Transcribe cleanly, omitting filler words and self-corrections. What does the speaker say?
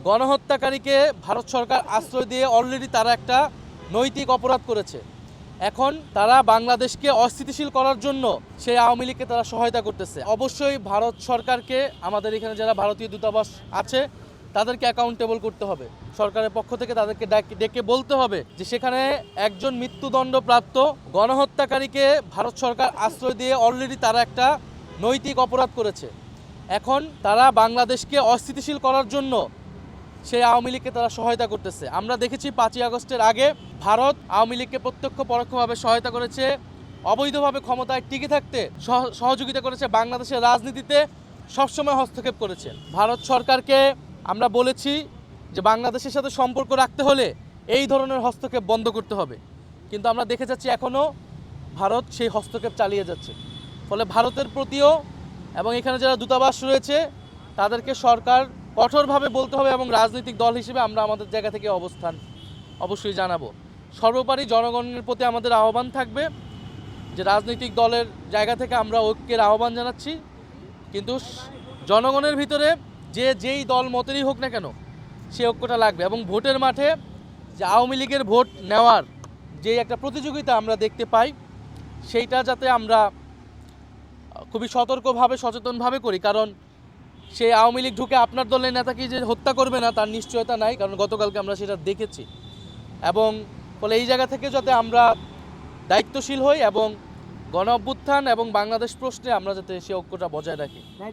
গণহত্যাকারীকে ভারত সরকার আশ্রয় দিয়ে অলরেডি তারা একটা নৈতিক অপরাধ করেছে। এখন তারা বাংলাদেশকে অস্থিতিশীল করার জন্য সেই আওয়ামী লীগকে তারা সহায়তা করতেছে। অবশ্যই ভারত সরকারকে, আমাদের এখানে যারা ভারতীয় দূতাবাস আছে তাদেরকে অ্যাকাউন্টেবল করতে হবে। সরকারের পক্ষ থেকে তাদেরকে ডেকে বলতে হবে যে সেখানে একজন মৃত্যুদণ্ডপ্রাপ্ত গণহত্যাকারীকে ভারত সরকার আশ্রয় দিয়ে অলরেডি তারা একটা নৈতিক অপরাধ করেছে। এখন তারা বাংলাদেশকে অস্থিতিশীল করার জন্য সেই আওয়ামী লীগকে তারা সহায়তা করতেছে। আমরা দেখেছি 5ই আগস্টের আগে ভারত আওয়ামী লীগকে প্রত্যক্ষ পরোক্ষভাবে সহায়তা করেছে, অবৈধভাবে ক্ষমতায় টিকে থাকতে সহযোগিতা করেছে, বাংলাদেশের রাজনীতিতে সবসময় হস্তক্ষেপ করেছে। ভারত সরকারকে আমরা বলেছি যে বাংলাদেশের সাথে সম্পর্ক রাখতে হলে এই ধরনের হস্তক্ষেপ বন্ধ করতে হবে, কিন্তু আমরা দেখে যাচ্ছি এখনও ভারত সেই হস্তক্ষেপ চালিয়ে যাচ্ছে। ফলে ভারতের প্রতিও এবং এখানে যারা দূতাবাস রয়েছে তাদেরকে সরকার কঠোরভাবে বলতে হবে এবং রাজনৈতিক দল হিসেবে আমরা আমাদের জায়গা থেকে অবস্থান অবশ্যই জানাবো। সর্বোপরি জনগণের প্রতি আমাদের আহ্বান থাকবে যে রাজনৈতিক দলের জায়গা থেকে আমরা ঐক্যের আহ্বান জানাচ্ছি, কিন্তু জনগণের ভিতরে যেই দল মতেরই হোক না কেন সে ঐক্যটা লাগবে। এবং ভোটের মাঠে যে আওয়ামী লীগের ভোট নেওয়ার যে একটা প্রতিযোগিতা আমরা দেখতে পাই, সেইটা যাতে আমরা খুবই সতর্কভাবে সচেতনভাবে করি, কারণ সেই আওয়ামী লীগ ঢুকে আপনার দলের নেতাকে যে হত্যা করবে না তার নিশ্চয়তা নাই, কারণ গতকালকে আমরা সেটা দেখেছি। এবং ফলে এই জায়গা থেকে যাতে আমরা দায়িত্বশীল হই এবং গণ অভ্যুত্থান এবং বাংলাদেশ প্রশ্নে আমরা যাতে সে ঐক্যটা বজায় রাখি।